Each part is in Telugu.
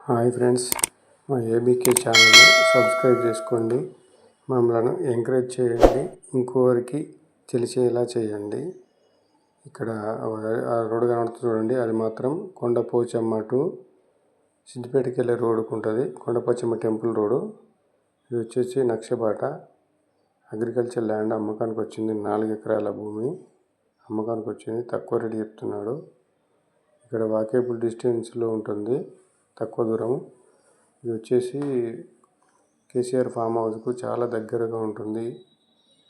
హాయ్ ఫ్రెండ్స్, మా ఏబీకే ఛానల్ని సబ్స్క్రైబ్ చేసుకోండి. మమ్మల్ని ఎంకరేజ్ చేయండి, ఇంకోరికి తెలిసేలా చేయండి. ఇక్కడ ఆ రోడ్డు కనబడుతుంది చూడండి, అది మాత్రం కొండపోచమ్మ టు సిద్దిపేటకి వెళ్ళే రోడ్డుకు ఉంటుంది. Kondapochamma temple road. ఇది వచ్చేసి నక్షబాట అగ్రికల్చర్ ల్యాండ్ అమ్మకానికి వచ్చింది. 4 ఎకరాల భూమి అమ్మకానికి వచ్చింది. తక్కువ రేటు చెప్తున్నాడు. ఇక్కడ వాకేబుల్ డిస్టెన్స్లో ఉంటుంది, తక్కువ దూరం. ఇది వచ్చేసి కేసీఆర్ ఫామ్ హౌస్కు చాలా దగ్గరగా ఉంటుంది.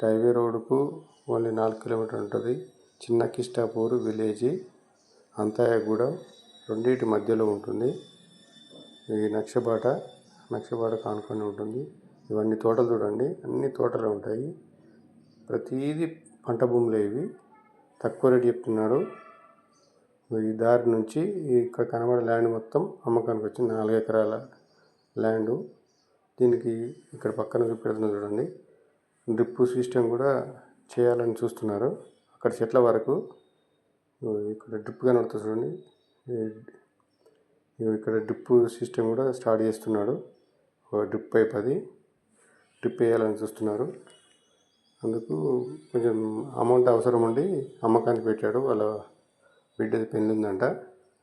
హైవే రోడ్డుకు ఓన్లీ 4 కిలోమీటర్లు ఉంటుంది. చిన్న కిష్టాపూర్ విలేజ్, అంతాయగూడెం రెండింటి మధ్యలో ఉంటుంది. ఈ నక్షబాట కానుకొని ఉంటుంది. ఇవన్నీ తోటలు చూడండి, అన్ని తోటలు ఉంటాయి. ప్రతిదీ పంట భూములే. ఇవి తక్కువ రేటు చెప్తున్నాడు. ఈ దారి నుంచి ఇక్కడ కనబడే ల్యాండ్ మొత్తం అమ్మకానికి వచ్చింది. 4 ఎకరాల ల్యాండు. దీనికి ఇక్కడ పక్కన చూపెడుతున్నారు చూడండి, డ్రిప్ సిస్టమ్ కూడా చేయాలని చూస్తున్నారు. అక్కడ చెట్ల వరకు ఇక్కడ డ్రిప్ కనబడుతుంది చూడండి. ఇక్కడ డ్రిప్ సిస్టమ్ కూడా స్టార్ట్ చేస్తున్నాడు. డ్రిప్ పైప్ అది డ్రిప్ వేయాలని చూస్తున్నారు. అందుకు కొంచెం అమౌంట్ అవసరం ఉండి అమ్మకానికి పెట్టాడు. వాళ్ళ బిడ్డది పెళ్ళి ఉందంట,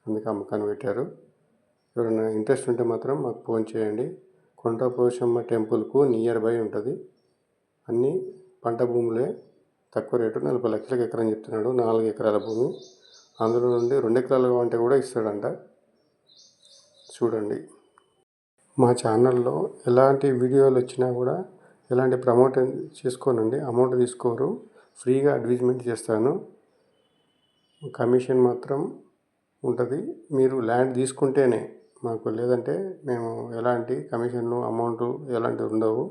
అందుకే అమ్మకాన్ని పెట్టారు. ఎవరైనా ఇంట్రెస్ట్ ఉంటే మాత్రం మాకు ఫోన్ చేయండి. కొండపోచమ్మ టెంపుల్కు నియర్ బై ఉంటుంది. అన్నీ పంట భూములే, తక్కువ రేటు. 40 లక్షలకు ఎకరం చెప్తున్నాడు. 4 ఎకరాల భూమి. అందులో నుండి 2 ఎకరాలు అంటే కూడా ఇస్తాడంట. చూడండి. మా ఛానల్లో ఎలాంటి వీడియోలు వచ్చినా కూడా ఎలాంటి ప్రమోట్ చేసుకోనండి, అమౌంట్ తీసుకోరు. ఫ్రీగా అడ్వర్టైజ్మెంట్ చేస్తాను. కమిషన్ మాత్రం ఉంటుంది. మీరు ల్యాండ్ తీసుకుంటేనే మాకు, లేదంటే మేము ఎలాంటి కమిషన్లు అమౌంట్ ఎలాంటివి ఉండవు.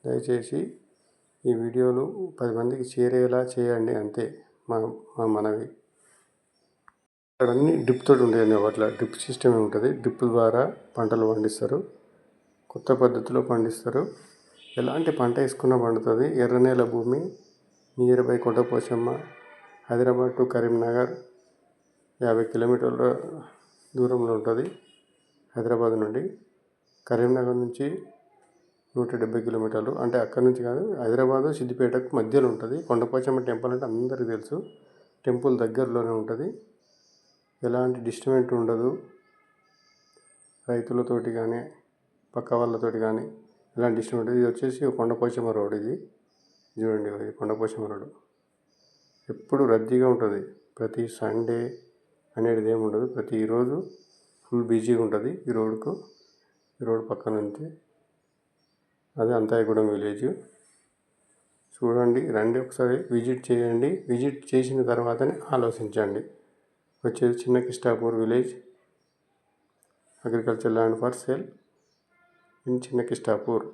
దయచేసి ఈ వీడియోలు 10 మందికి చేరేలా చేయండి, అంతే మా మనవి. ఇక్కడ అన్ని డ్రిప్ తోటి ఉంటాయండి. అట్లా డ్రిప్ సిస్టమ్ ఉంటుంది. డ్రిప్ ద్వారా పంటలు పండిస్తారు. కొత్త పద్ధతిలో పండిస్తారు. ఎలాంటి పంట వేసుకున్నా పండుతుంది. ఎర్రనేల భూమి, near by Kondapochamma. Hyderabad to Karimnagar 50 కిలోమీటర్ల దూరంలో ఉంటుంది. హైదరాబాద్ నుండి కరీంనగర్ నుంచి 170 కిలోమీటర్లు. అంటే అక్కడి నుంచి కాదు, హైదరాబాదు సిద్దిపేటకు మధ్యలో ఉంటుంది. కొండపోచమ్మ టెంపుల్ అంటే అందరికీ తెలుసు. టెంపుల్ దగ్గరలోనే ఉంటుంది. ఎలాంటి డిస్టర్బెంట్ ఉండదు. రైతులతోటి కానీ పక్క వాళ్ళతోటి కానీ ఎలాంటి డిస్టర్బెంట్. ఇది వచ్చేసి కొండపోచమ్మ రోడ్. ఇది చూడండి, ఇది కొండపోచమ్మ రోడ్. ఎప్పుడు రద్దీగా ఉంటుంది. ప్రతి సండే అనేది ఏమి ఉండదు. ప్రతిరోజు ఫుల్ బిజీగా ఉంటుంది ఈ రోడ్కు. ఈ రోడ్ పక్కన నుంచి అదే అంతాయగూడెం విలేజ్. చూడండి, రండి, ఒకసారి విజిట్ చేయండి. విజిట్ చేసిన తర్వాతనే ఆలోచించండి. వచ్చేది చిన్న Kishtapur village, agriculture land for sale in చిన్న కిష్టాపూర్.